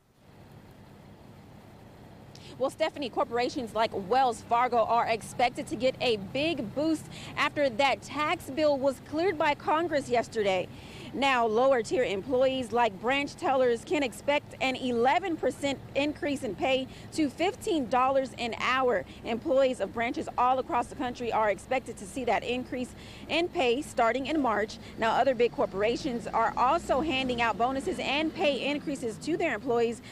Well, Stephanie, corporations like Wells Fargo are expected to get a big boost after that tax bill was cleared by Congress yesterday. Now, lower tier employees like branch tellers can expect an 11% increase in pay to $15 an hour. Employees of branches all across the country are expected to see that increase in pay starting in March. Now, other big corporations are also handing out bonuses and pay increases to their employees.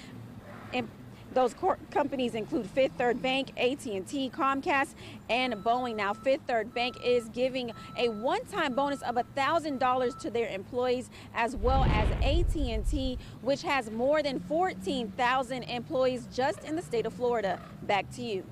Those companies include Fifth Third Bank, AT&T, Comcast, and Boeing. Now, Fifth Third Bank is giving a one-time bonus of $1,000 to their employees, as well as AT&T, which has more than 14,000 employees just in the state of Florida. Back to you.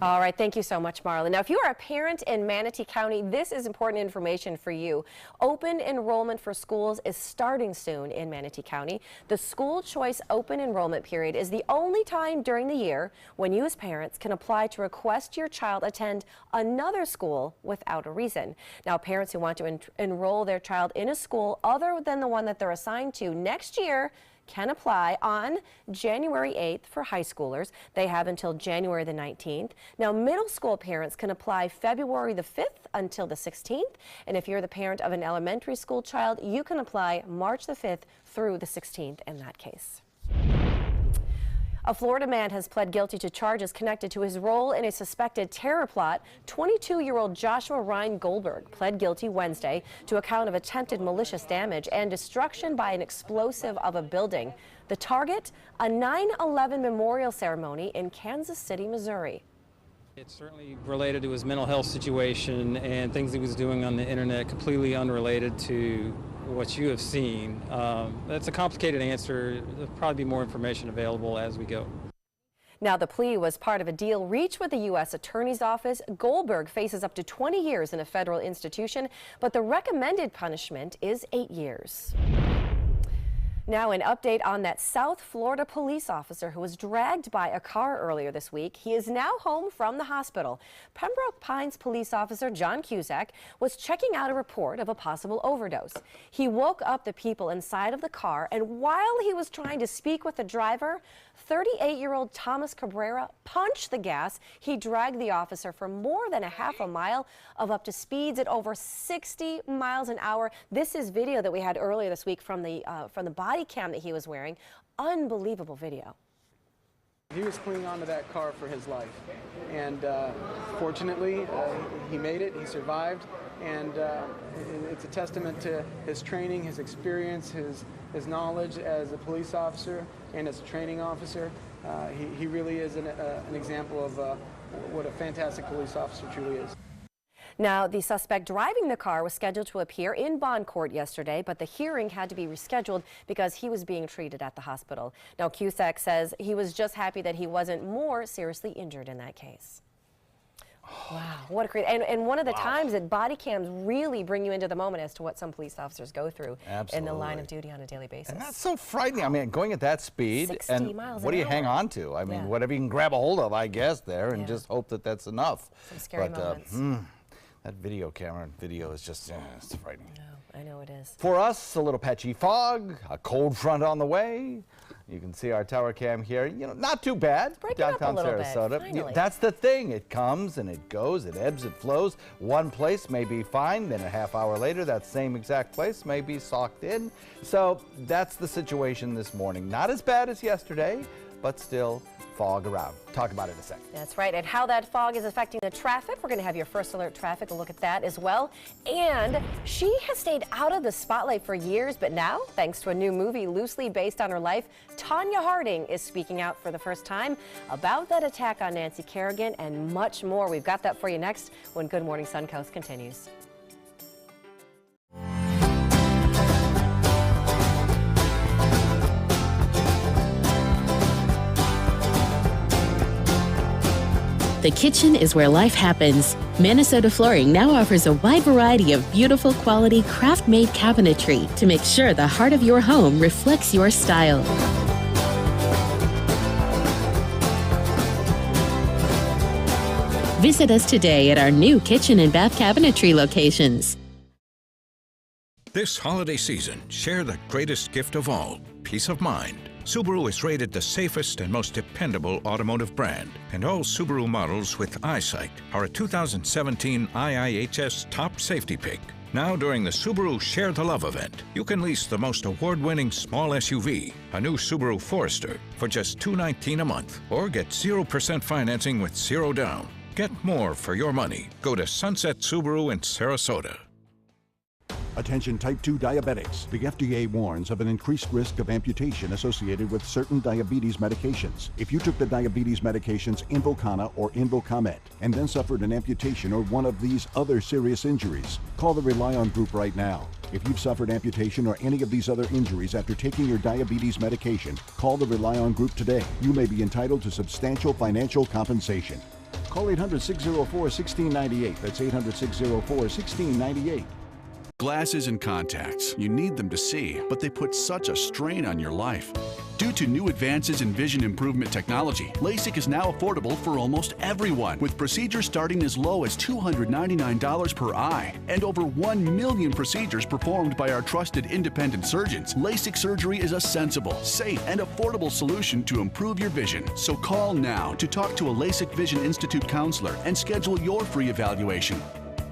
All right, thank you so much, Marla. Now, if you are a parent in Manatee County, this is important information for you. Open enrollment for schools is starting soon in Manatee County. The school choice open enrollment period is the only time during the year when you as parents can apply to request your child attend another school without a reason. Now, parents who want to enroll their child in a school other than the one that they're assigned to next year can apply on January 8th for high schoolers. They have until January the 19th. Now, middle school parents can apply February the 5th until the 16th. And if you're the parent of an elementary school child, you can apply March the 5th through the 16th in that case. A Florida man has pled guilty to charges connected to his role in a suspected terror plot. 22-year-old Joshua Ryan Goldberg pled guilty Wednesday to a count of attempted malicious damage and destruction by an explosive of a building. The target, a 9/11 memorial ceremony in Kansas City, Missouri. It's certainly related to his mental health situation and things he was doing on the internet, completely unrelated to what you have seen. That's a complicated answer. There'll probably be more information available as we go. Now, the plea was part of a deal reached with the U.S. Attorney's Office. Goldberg faces up to 20 years in a federal institution, but the recommended punishment is 8 years. Now, an update on that South Florida police officer who was dragged by a car earlier this week. He is now home from the hospital. Pembroke Pines police officer John Cusack was checking out a report of a possible overdose. He woke up the people inside of the car, and while he was trying to speak with the driver, 38-year-old Thomas Cabrera punched the gas. He dragged the officer for more than a half a mile of up to speeds at over 60 miles an hour. This is video that we had earlier this week from the body cam that he was wearing. Unbelievable video. He was clinging onto that car for his life, and fortunately he made it. He survived, and it's a testament to his training, his experience, his knowledge as a police officer and as a training officer. He really is an example of what a fantastic police officer truly is. Now, the suspect driving the car was scheduled to appear in bond court yesterday, but the hearing had to be rescheduled because he was being treated at the hospital. Now, Cusack says he was just happy that he wasn't more seriously injured in that case. Wow, what a great, and one of the times that body cams really bring you into the moment as to what some police officers go through in the line of duty on a daily basis. And that's so frightening. I mean, going at that speed, 60 and miles what do you an hang hour. on to? I mean, whatever you can grab a hold of, I guess, there, and just hope that that's enough. Some scary moments. That video camera video is just, it's frightening. I know it is. For us, a little patchy fog, a cold front on the way. You can see our tower cam here. You know, not too bad. Downtown Sarasota. That's the thing. It comes and it goes. It ebbs, it flows. One place may be fine. Then a half hour later, that same exact place may be socked in. So that's the situation this morning. Not as bad as yesterday, but still fog around. Talk about it in a second. That's right, and how that fog is affecting the traffic. We're going to have your First Alert Traffic, a look at that as well. And she has stayed out of the spotlight for years, but now, thanks to a new movie loosely based on her life, Tonya Harding is speaking out for the first time about that attack on Nancy Kerrigan and much more. We've got that for you next when Good Morning Suncoast continues. The kitchen is where life happens. Minnesota Flooring now offers a wide variety of beautiful quality craft-made cabinetry to make sure the heart of your home reflects your style. Visit us today at our new kitchen and bath cabinetry locations. This holiday season, share the greatest gift of all, peace of mind. Subaru is rated the safest and most dependable automotive brand, and all Subaru models with EyeSight are a 2017 IIHS top safety pick. Now during the Subaru Share the Love event, you can lease the most award-winning small SUV, a new Subaru Forester, for just $219 a month, or get 0% financing with 0 down. Get more for your money. Go to Sunset Subaru in Sarasota. Attention type 2 diabetics. The FDA warns of an increased risk of amputation associated with certain diabetes medications. If you took the diabetes medications Invokana or Invokamet and then suffered an amputation or one of these other serious injuries, call the Rely On group right now. If you've suffered amputation or any of these other injuries after taking your diabetes medication, call the Rely On group today. You may be entitled to substantial financial compensation. Call 800-604-1698. That's 800-604-1698. Glasses and contacts. You need them to see, but they put such a strain on your life. Due to new advances in vision improvement technology, LASIK is now affordable for almost everyone, with procedures starting as low as $299 per eye and over 1 million procedures performed by our trusted independent surgeons. LASIK surgery is a sensible, safe, and affordable solution to improve your vision. So call now to talk to a LASIK Vision Institute counselor and schedule your free evaluation.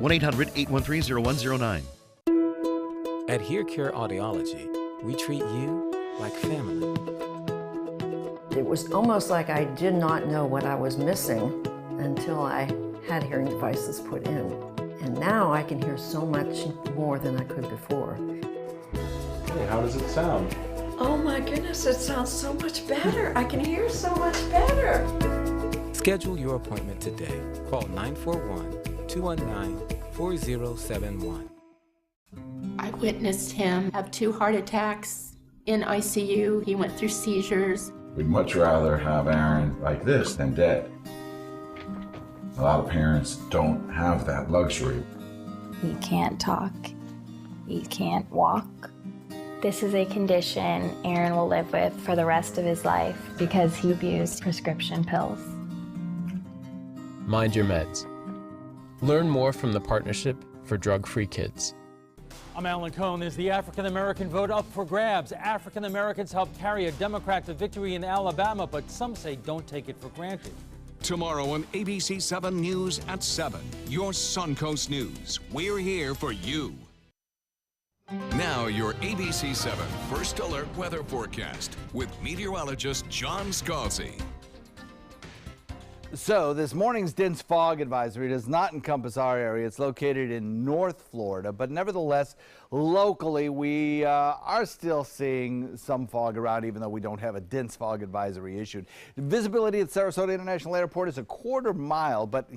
1-800-813-0109. At Here Care Audiology, we treat you like family. It was almost like I did not know what I was missing until I had hearing devices put in. And now I can hear so much more than I could before. Hey, how does it sound? Oh my goodness, it sounds so much better. I can hear so much better. Schedule your appointment today. Call 941-219-4071. I witnessed him have 2 heart attacks in ICU. He went through seizures. We'd much rather have Aaron like this than dead. A lot of parents don't have that luxury. He can't talk. He can't walk. This is a condition Aaron will live with for the rest of his life because he abused prescription pills. Mind your meds. Learn more from the Partnership for Drug-Free Kids. I'm Alan Cohn. There's the African-American vote up for grabs. African-Americans helped carry a Democrat to victory in Alabama, but some say don't take it for granted. Tomorrow on ABC 7 News at 7, your Suncoast News. We're here for you. Now your ABC 7 First Alert Weather Forecast with meteorologist John Scalzi. So this morning's dense fog advisory does not encompass our area. It's located in North Florida, but nevertheless, locally we are still seeing some fog around, even though we don't have a dense fog advisory issued. The visibility at Sarasota International Airport is a 1/4 mile, but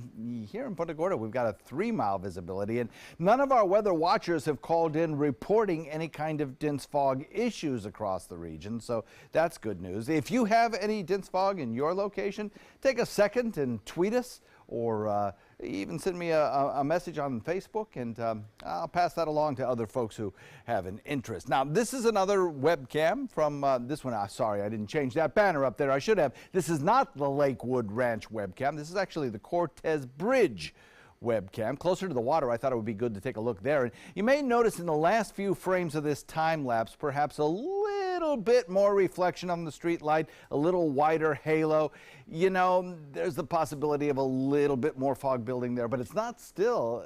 here in Punta Gorda we've got a 3-mile visibility, and none of our weather watchers have called in reporting any kind of dense fog issues across the region, so that's good news. If you have any dense fog in your location, take a second and tweet us, or even send me a message on Facebook, and I'll pass that along to other folks who have an interest. Now, this is another webcam from this one. Sorry, I didn't change that banner up there. I should have. This is not the Lakewood Ranch webcam. This is actually the Cortez Bridge webcam. Closer to the water, I thought it would be good to take a look there. And you may notice in the last few frames of this time lapse, perhaps a little bit more reflection on the street light, a little wider halo. You know, there's the possibility of a little bit more fog building there, but it's not still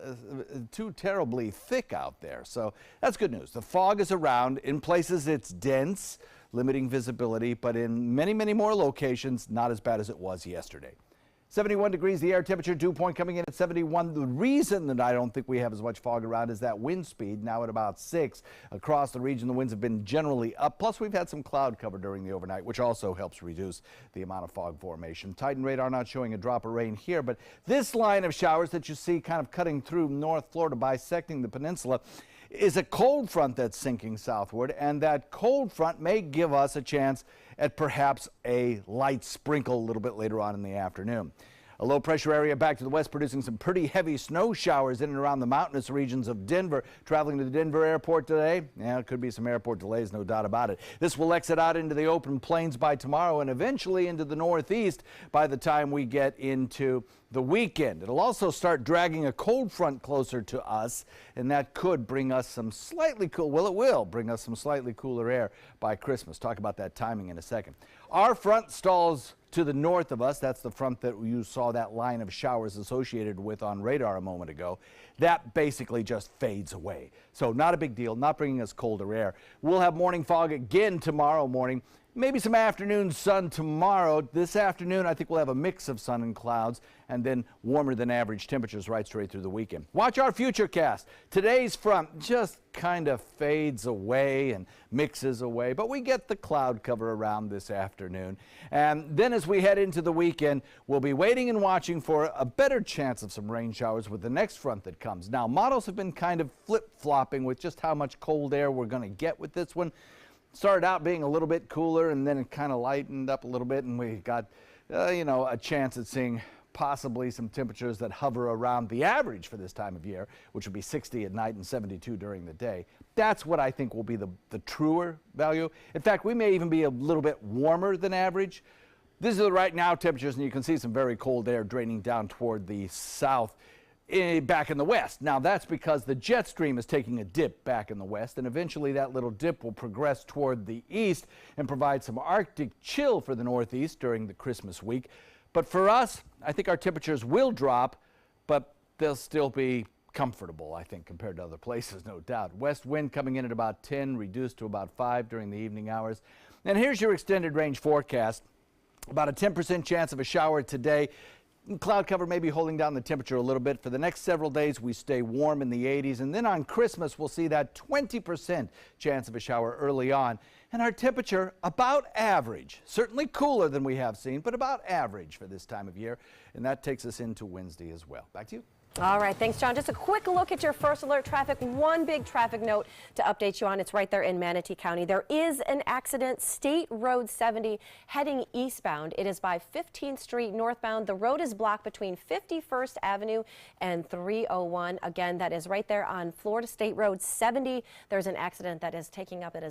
too terribly thick out there. So that's good news. The fog is around. In places it's dense, limiting visibility, but in many, many more locations, not as bad as it was yesterday. 71 degrees, the air temperature, dew point coming in at 71. The reason that I don't think we have as much fog around is that wind speed, now at about 6. Across the region, the winds have been generally up. Plus, we've had some cloud cover during the overnight, which also helps reduce the amount of fog formation. Titan radar not showing a drop of rain here, but this line of showers that you see kind of cutting through North Florida, bisecting the peninsula, is a cold front that's sinking southward, and that cold front may give us a chance at perhaps a light sprinkle a little bit later on in the afternoon. A low pressure area back to the west producing some pretty heavy snow showers in and around the mountainous regions of Denver. Traveling to the Denver airport today, yeah, it could be some airport delays, no doubt about it. This will exit out into the open plains by tomorrow and eventually into the northeast by the time we get into the weekend. It'll also start dragging a cold front closer to us, and that could bring us some slightly cool, well, it will bring us some slightly cooler air by Christmas. Talk about that timing in a second. Our front stalls to the north of us. That's the front that you saw that line of showers associated with on radar a moment ago. That basically just fades away. So not a big deal, not bringing us colder air. We'll have morning fog again tomorrow morning. Maybe some afternoon sun tomorrow. This afternoon, I think we'll have a mix of sun and clouds, and then warmer than average temperatures right straight through the weekend. Watch our futurecast. Today's front just kind of fades away and mixes away, but we get the cloud cover around this afternoon. And then as we head into the weekend, we'll be waiting and watching for a better chance of some rain showers with the next front that comes. Now, models have been kind of flip-flopping with just how much cold air we're going to get with this one. Started out being a little bit cooler, and then it kind of lightened up a little bit, and we got, a chance at seeing possibly some temperatures that hover around the average for this time of year, which would be 60 at night and 72 during the day. That's what I think will be the truer value. In fact, we may even be a little bit warmer than average. These are the right now temperatures, and you can see some very cold air draining down toward the south. Back in the west. Now that's because the jet stream is taking a dip back in the west, and eventually that little dip will progress toward the east and provide some Arctic chill for the northeast during the Christmas week. But for us, I think our temperatures will drop, but they'll still be comfortable, I think, compared to other places, no doubt. West wind coming in at about 10, reduced to about 5 during the evening hours. And here's your extended range forecast. About a 10% chance of a shower today. Cloud cover may be holding down the temperature a little bit. For the next several days, we stay warm in the 80s. And then on Christmas, we'll see that 20% chance of a shower early on. And our temperature about average. Certainly cooler than we have seen, but about average for this time of year. And that takes us into Wednesday as well. Back to you. All right, thanks, John. Just a quick look at your first alert traffic. One big traffic note to update you on. It's right there in Manatee County. There is an accident, State Road 70, heading eastbound. It is by 15th Street northbound. The road is blocked between 51st Avenue and 301. Again, that is right there on Florida State Road 70. There's an accident that is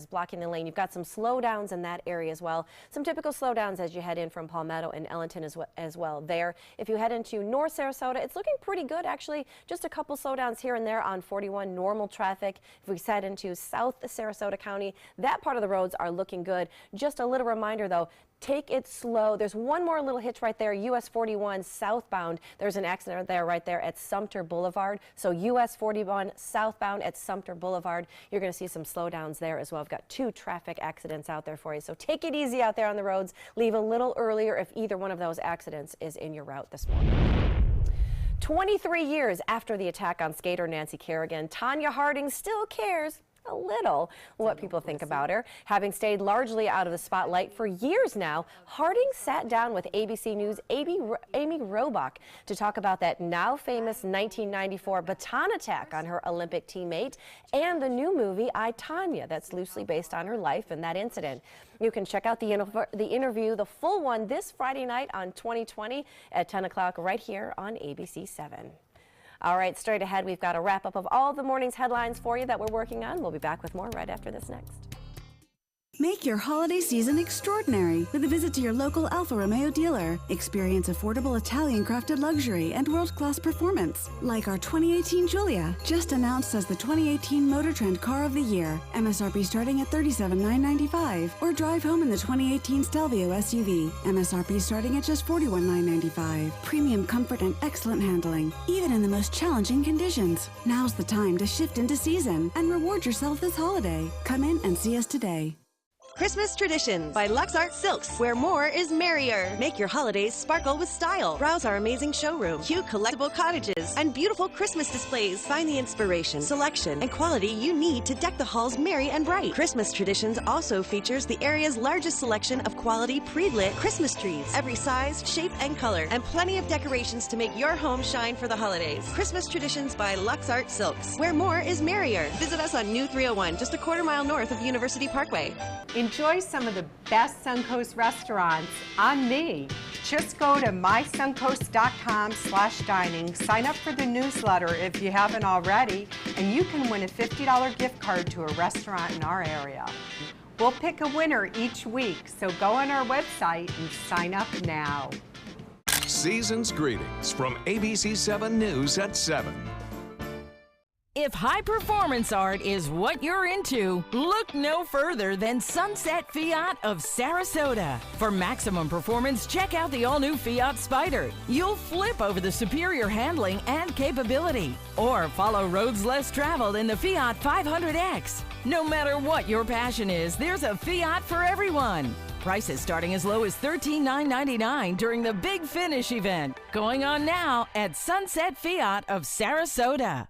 blocking the lane. You've got some slowdowns in that area as well. Some typical slowdowns as you head in from Palmetto and Ellington as well there. If you head into North Sarasota, it's looking pretty good. Actually, just a couple slowdowns here and there on 41, normal traffic. If we head into South Sarasota County, that part of the roads are looking good. Just a little reminder though, take it slow. There's one more little hitch right there, US 41 southbound. There's an accident there right there at Sumter Boulevard. So US 41 southbound at Sumter Boulevard. You're going to see some slowdowns there as well. I've got 2 traffic accidents out there for you. So take it easy out there on the roads. Leave a little earlier if either one of those accidents is in your route this morning. 23 years after the attack on skater Nancy Kerrigan, Tanya Harding still cares a little what people think about her. Having stayed largely out of the spotlight for years now, Harding sat down with ABC News' Amy Robach to talk about that now famous 1994 baton attack on her Olympic teammate and the new movie I, Tanya, that's loosely based on her life and that incident. You can check out the interview, the full one, this Friday night on 2020 at 10 o'clock right here on ABC 7. All right, straight ahead, we've got a wrap-up of all the morning's headlines for you that we're working on. We'll be back with more right after this next. Make your holiday season extraordinary with a visit to your local Alfa Romeo dealer. Experience affordable Italian-crafted luxury and world-class performance. Like our 2018 Giulia, just announced as the 2018 Motor Trend Car of the Year. MSRP starting at $37,995. Or drive home in the 2018 Stelvio SUV. MSRP starting at just $41,995. Premium comfort and excellent handling, even in the most challenging conditions. Now's the time to shift into season and reward yourself this holiday. Come in and see us today. Christmas Traditions by Lux Art Silks, where more is merrier. Make your holidays sparkle with style. Browse our amazing showroom, cute collectible cottages, and beautiful Christmas displays. Find the inspiration, selection, and quality you need to deck the halls merry and bright. Christmas Traditions also features the area's largest selection of quality pre-lit Christmas trees, every size, shape, and color, and plenty of decorations to make your home shine for the holidays. Christmas Traditions by Lux Art Silks, where more is merrier. Visit us on New 301, just a quarter-mile north of University Parkway. Enjoy some of the best Suncoast restaurants on me. Just go to mysuncoast.com/dining, sign up for the newsletter if you haven't already, and you can win a $50 gift card to a restaurant in our area. We'll pick a winner each week, so go on our website and sign up now. Season's greetings from ABC 7 News at 7. If high performance art is what you're into, look no further than Sunset Fiat of Sarasota. For maximum performance, check out the all-new Fiat Spider. You'll flip over the superior handling and capability. Or follow roads less traveled in the Fiat 500X. No matter what your passion is, there's a Fiat for everyone. prices starting as low as $13,999 during the Big Finish event. Going on now at Sunset Fiat of Sarasota.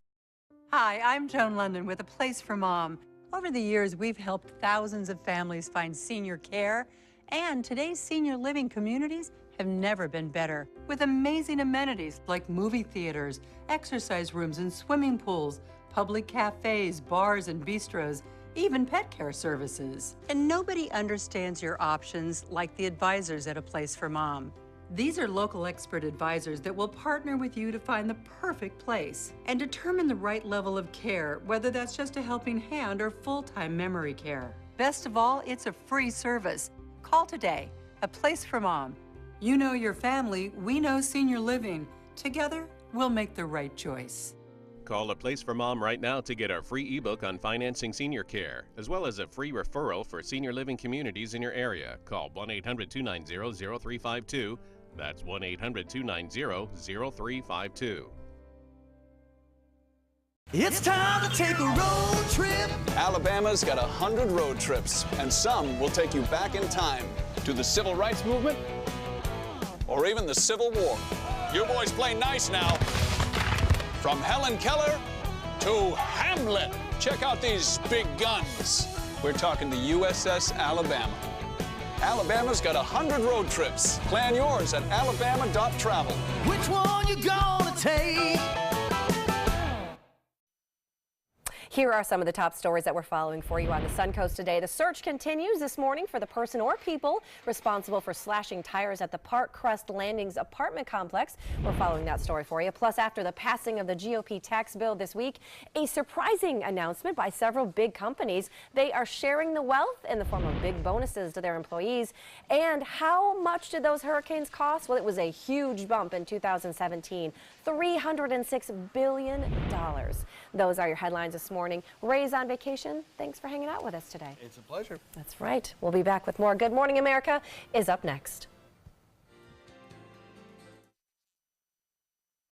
Hi, I'm Joan London with A Place for Mom. Over the years, we've helped thousands of families find senior care, and today's senior living communities have never been better, with amazing amenities like movie theaters, exercise rooms and swimming pools, public cafes, bars and bistros, even pet care services. And nobody understands your options like the advisors at A Place for Mom. These are local expert advisors that will partner with you to find the perfect place and determine the right level of care, whether that's just a helping hand or full-time memory care. Best of all, it's a free service. Call today. A Place for Mom. You know your family, we know senior living. Together, we'll make the right choice. Call A Place for Mom right now to get our free ebook on financing senior care, as well as a free referral for senior living communities in your area. Call 1-800-290-0352. That's 1-800-290-0352. It's time to take a road trip. Alabama's got 100 road trips, and some will take you back in time to the Civil Rights Movement or even the Civil War. Your boys play nice now. From Helen Keller to Hamlet. Check out these big guns. We're talking the USS Alabama. Alabama's got 100 road trips. Plan yours at alabama.travel. Which one you gonna take? Here are some of the top stories that we're following for you on the Suncoast today. The search continues this morning for the person or people responsible for slashing tires at the Park Crest Landings apartment complex. We're following that story for you. Plus, after the passing of the GOP tax bill this week, a surprising announcement by several big companies. They are sharing the wealth in the form of big bonuses to their employees. And how much did those hurricanes cost? Well, it was a huge bump in 2017, $306 billion. Those are your headlines this morning. Ray's on vacation. Thanks for hanging out with us today. It's a pleasure. That's right. We'll be back with more Good Morning America is up next.